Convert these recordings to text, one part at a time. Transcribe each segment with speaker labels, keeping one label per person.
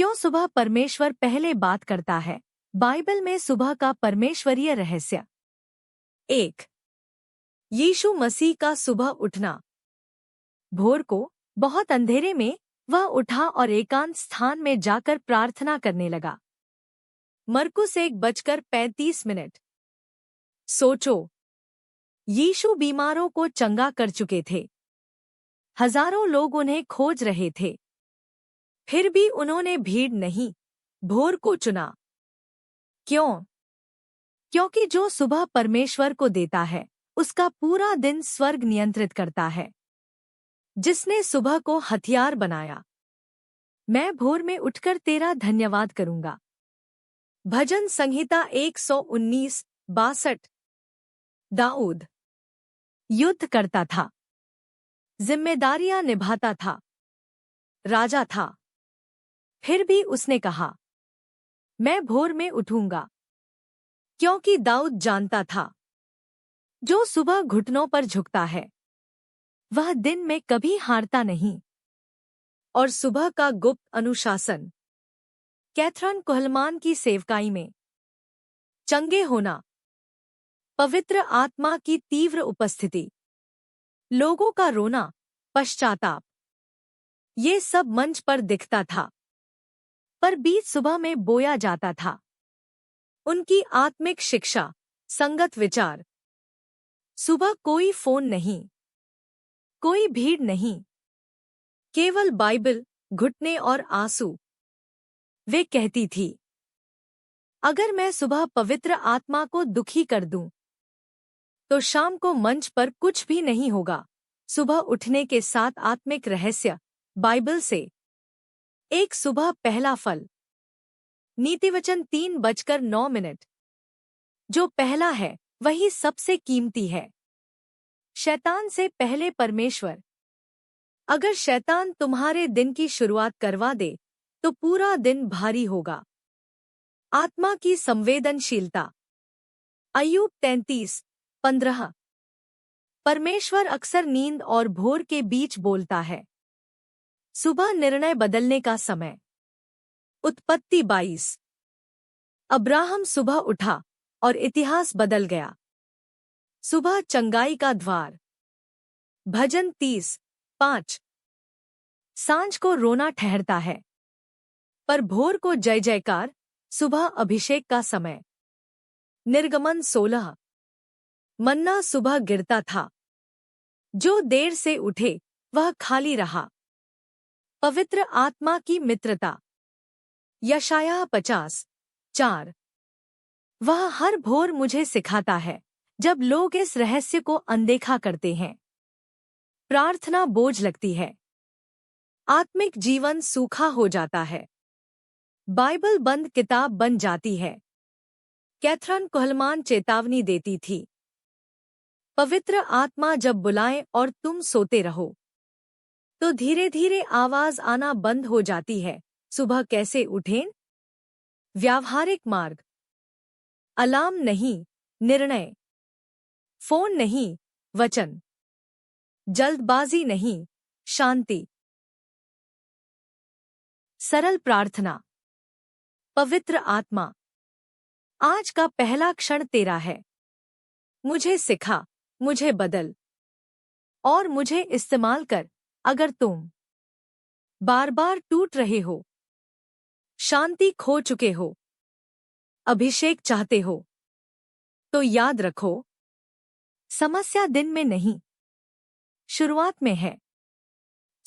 Speaker 1: क्यों सुबह परमेश्वर पहले बात करता है? बाइबल में सुबह का परमेश्वरीय रहस्य। 1। यीशु मसीह का सुबह उठना। भोर को बहुत अंधेरे में वह उठा और एकांत स्थान में जाकर प्रार्थना करने लगा। मरकुस 1:35। सोचो, यीशु बीमारों को चंगा कर चुके थे। हजारों लोग उन्हें खोज रहे थे। फिर भी उन्होंने भीड़ नहीं, भोर को चुना। क्यों? क्योंकि जो सुबह परमेश्वर को देता है, उसका पूरा दिन स्वर्ग नियंत्रित करता है। जिसने सुबह को हथियार बनाया। मैं भोर में उठकर तेरा धन्यवाद करूंगा। भजन संहिता 119:62। दाऊद युद्ध करता था, जिम्मेदारियां निभाता था, राजा था। फिर भी उसने कहा, मैं भोर में उठूंगा। क्योंकि दाऊद जानता था, जो सुबह घुटनों पर झुकता है, वह दिन में कभी हारता नहीं। और सुबह का गुप्त अनुशासन। कैथरीन कुहलमान की सेवकाई में चंगे होना, पवित्र आत्मा की तीव्र उपस्थिति, लोगों का रोना, पश्चाताप, ये सब मंच पर दिखता था, पर बीज सुबह में बोया जाता था। उनकी आत्मिक शिक्षा, संगत विचार। सुबह कोई फोन नहीं, कोई भीड़ नहीं, केवल बाइबल, घुटने और आंसू। वे कहती थी, अगर मैं सुबह पवित्र आत्मा को दुखी कर दूं, तो शाम को मंच पर कुछ भी नहीं होगा। सुबह उठने के 7 आत्मिक रहस्य, बाइबल से। एक सुबह पहला फल। नीतिवचन 3:09। जो पहला है, वही सबसे कीमती है। शैतान से पहले परमेश्वर। अगर शैतान तुम्हारे दिन की शुरुआत करवा दे, तो पूरा दिन भारी होगा। आत्मा की संवेदनशीलता। अय्यूब 33:15। परमेश्वर अक्सर नींद और भोर के बीच बोलता है। सुबह निर्णय बदलने का समय। उत्पत्ति 22। अब्राहम सुबह उठा और इतिहास बदल गया। सुबह चंगाई का द्वार। भजन 30:5। सांझ को रोना ठहरता है, पर भोर को जय जयकार। सुबह अभिषेक का समय। निर्गमन 16। मन्ना सुबह गिरता था। जो देर से उठे, वह खाली रहा। पवित्र आत्मा की मित्रता। यशायाह 50:4। वह हर भोर मुझे सिखाता है, जब लोग इस रहस्य को अनदेखा करते हैं। प्रार्थना बोझ लगती है। आत्मिक जीवन सूखा हो जाता है। बाइबल बंद किताब बन जाती है। कैथरीन कुहलमान चेतावनी देती थी, पवित्र आत्मा जब बुलाए और तुम सोते रहो, तो धीरे धीरे आवाज आना बंद हो जाती है। सुबह कैसे उठें? व्यावहारिक मार्ग। अलार्म नहीं, निर्णय। फोन नहीं, वचन। जल्दबाजी नहीं, शांति। सरल प्रार्थना। पवित्र आत्मा, आज का पहला क्षण तेरा है। मुझे सिखा, मुझे बदल और मुझे इस्तेमाल कर। अगर तुम बार बार टूट रहे हो, शांति खो चुके हो, अभिषेक चाहते हो, तो याद रखो, समस्या दिन में नहीं, शुरुआत में है।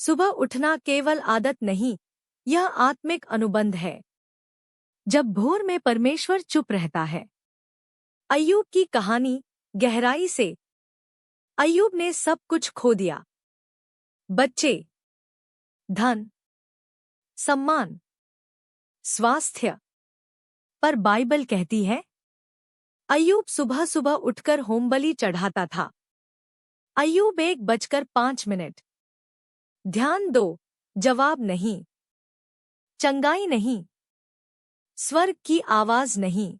Speaker 1: सुबह उठना केवल आदत नहीं, यह आत्मिक अनुबंध है। जब भोर में परमेश्वर चुप रहता है। अय्यूब की कहानी गहराई से। अय्यूब ने सब कुछ खो दिया, बच्चे, धन, सम्मान, स्वास्थ्य, पर बाइबल कहती है, अय्यूब सुबह सुबह उठकर होमबलि चढ़ाता था। अय्यूब 1:05। ध्यान दो, जवाब नहीं, चंगाई नहीं, स्वर्ग की आवाज नहीं,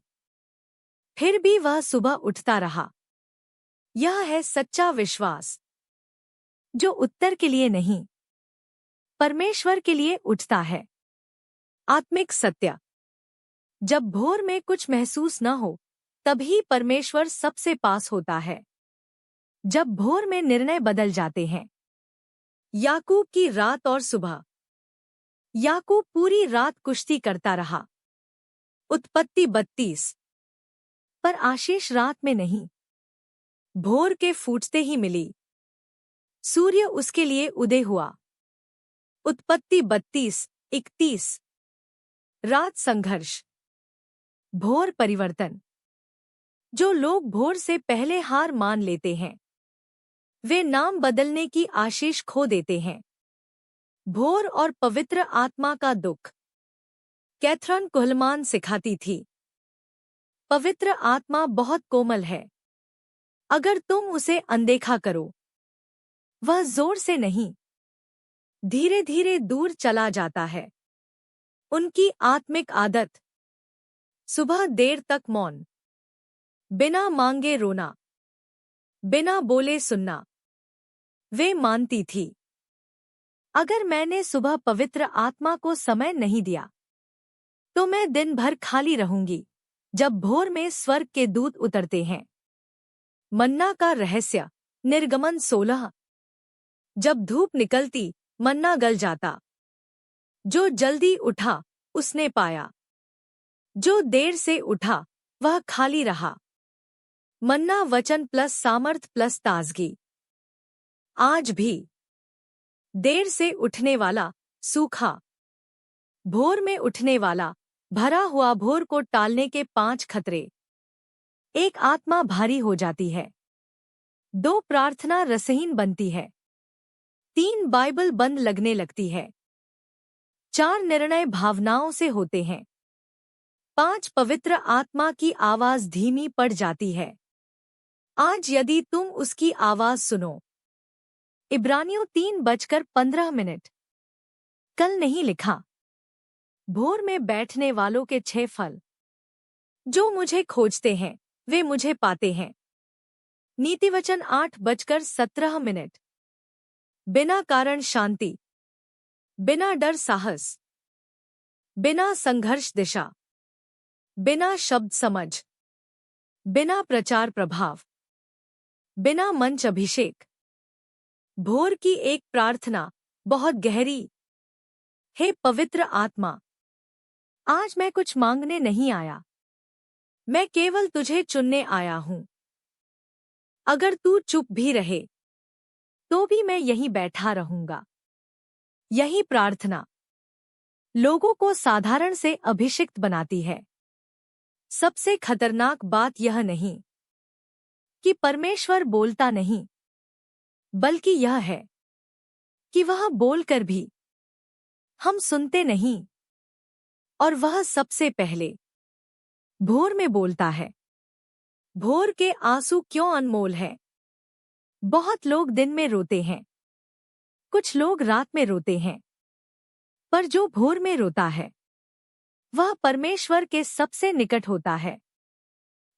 Speaker 1: फिर भी वह सुबह उठता रहा। यह है सच्चा विश्वास, जो उत्तर के लिए नहीं, परमेश्वर के लिए उठता है। आत्मिक सत्य। जब भोर में कुछ महसूस न हो, तभी परमेश्वर सबसे पास होता है। जब भोर में निर्णय बदल जाते हैं। याकूब की रात और सुबह। याकूब पूरी रात कुश्ती करता रहा। उत्पत्ति 32। पर आशीष रात में नहीं, भोर के फूटते ही मिली। सूर्य उसके लिए उदय हुआ। उत्पत्ति 32:31। रात संघर्ष, भोर परिवर्तन। जो लोग भोर से पहले हार मान लेते हैं, वे नाम बदलने की आशीष खो देते हैं। भोर और पवित्र आत्मा का दुख। कैथरीन कुहलमान सिखाती थी, पवित्र आत्मा बहुत कोमल है। अगर तुम उसे अनदेखा करो, वह जोर से नहीं, धीरे धीरे दूर चला जाता है। उनकी आत्मिक आदत। सुबह देर तक मौन, बिना मांगे रोना, बिना बोले सुनना। वे मानती थी, अगर मैंने सुबह पवित्र आत्मा को समय नहीं दिया, तो मैं दिन भर खाली रहूंगी। जब भोर में स्वर्ग के दूत उतरते हैं। मन्ना का रहस्य। निर्गमन 16। जब धूप निकलती, मन्ना गल जाता। जो जल्दी उठा, उसने पाया। जो देर से उठा, वह खाली रहा। मन्ना वचन प्लस सामर्थ प्लस ताजगी। आज भी देर से उठने वाला सूखा, भोर में उठने वाला भरा हुआ। भोर को टालने के 5 खतरे। 1 आत्मा भारी हो जाती है। 2 प्रार्थना रसहीन बनती है। 3 बाइबल बंद लगने लगती है। 4 निर्णय भावनाओं से होते हैं। 5 पवित्र आत्मा की आवाज धीमी पड़ जाती है। आज यदि तुम उसकी आवाज सुनो। इब्रानियों 3:15। कल नहीं लिखा। भोर में बैठने वालों के 6 फल। जो मुझे खोजते हैं, वे मुझे पाते हैं। नीतिवचन 8:17। बिना कारण शांति, बिना डर साहस, बिना संघर्ष दिशा, बिना शब्द समझ, बिना प्रचार प्रभाव, बिना मंच अभिषेक। भोर की एक प्रार्थना, बहुत गहरी। हे पवित्र आत्मा, आज मैं कुछ मांगने नहीं आया, मैं केवल तुझे चुनने आया हूं। अगर तू चुप भी रहे, तो भी मैं यहीं बैठा रहूंगा। यही प्रार्थना लोगों को साधारण से अभिषिक्त बनाती है। सबसे खतरनाक बात यह नहीं कि परमेश्वर बोलता नहीं, बल्कि यह है कि वह बोलकर भी हम सुनते नहीं। और वह सबसे पहले भोर में बोलता है। भोर के आंसू क्यों अनमोल है? बहुत लोग दिन में रोते हैं, कुछ लोग रात में रोते हैं, पर जो भोर में रोता है, वह परमेश्वर के सबसे निकट होता है।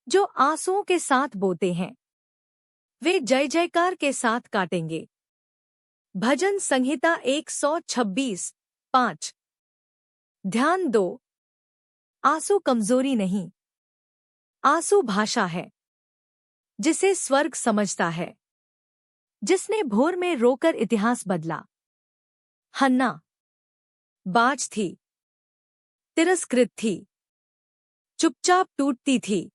Speaker 1: जो आंसुओं के साथ बोते हैं, वे जय जयकार के साथ काटेंगे। भजन संहिता 126:5। ध्यान दो, आंसू कमजोरी नहीं, आंसू भाषा है जिसे स्वर्ग समझता है, जिसने भोर में रोकर इतिहास बदला। हन्ना बाज थी, तिरस्कृत थी, चुपचाप टूटती थी।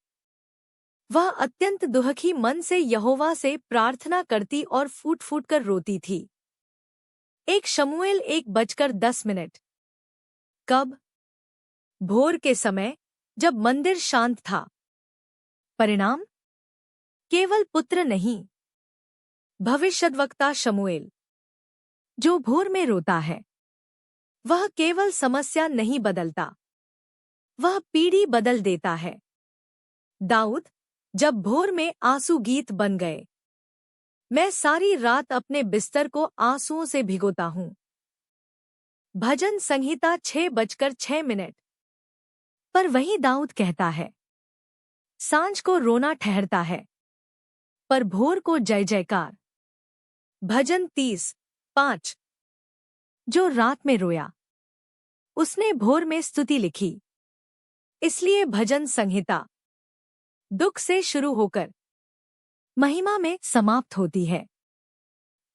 Speaker 1: वह अत्यंत दुखी मन से यहोवा से प्रार्थना करती और फूट फूट कर रोती थी। 1 शमूएल 1:10। कब? भोर के समय, जब मंदिर शांत था। परिणाम? केवल पुत्र नहीं, भविष्यद्वक्ता शमूएल। जो भोर में रोता है, वह केवल समस्या नहीं बदलता, वह पीढ़ी बदल देता है। दाऊद, जब भोर में आंसू गीत बन गए। मैं सारी रात अपने बिस्तर को आंसुओं से भिगोता हूं। भजन संहिता 6:06। पर वही दाऊद कहता है, सांझ को रोना ठहरता है, पर भोर को जय जयकार। भजन 30:5। जो रात में रोया, उसने भोर में स्तुति लिखी। इसलिए भजन संहिता दुख से शुरू होकर महिमा में समाप्त होती है।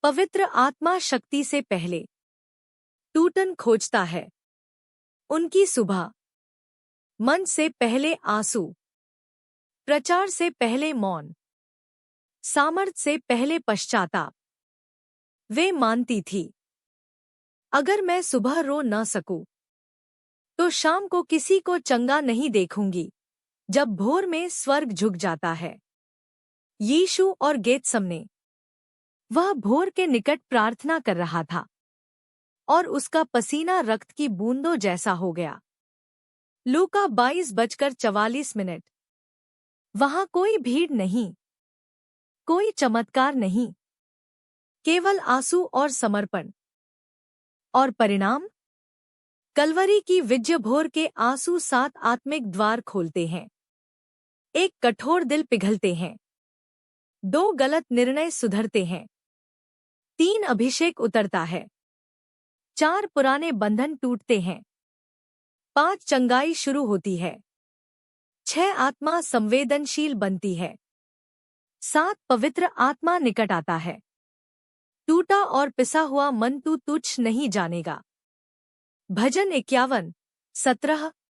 Speaker 1: पवित्र आत्मा शक्ति से पहले टूटन खोजता है। उनकी सुबह मन से पहले आंसू, प्रचार से पहले मौन, सामर्थ से पहले पश्चाताप। वे मानती थी, अगर मैं सुबह रो न सकूं, तो शाम को किसी को चंगा नहीं देखूंगी। जब भोर में स्वर्ग झुक जाता है। यीशु और गेतसमने। वह भोर के निकट प्रार्थना कर रहा था और उसका पसीना रक्त की बूंदों जैसा हो गया। लूका 22:44। वहां कोई भीड़ नहीं, कोई चमत्कार नहीं, केवल आंसू और समर्पण। और परिणाम? कलवरी की विजय भोर के आंसू 7 आत्मिक द्वार खोलते हैं। एक कठोर दिल पिघलते हैं। 2 गलत निर्णय सुधरते हैं। 3 अभिषेक उतरता है। 4 पुराने बंधन टूटते हैं। 5 चंगाई शुरू होती है। 6 आत्मा संवेदनशील बनती है। 7 पवित्र आत्मा निकट आता है। टूटा और पिसा हुआ मन तू तुच्छ नहीं जानेगा। भजन 51:17।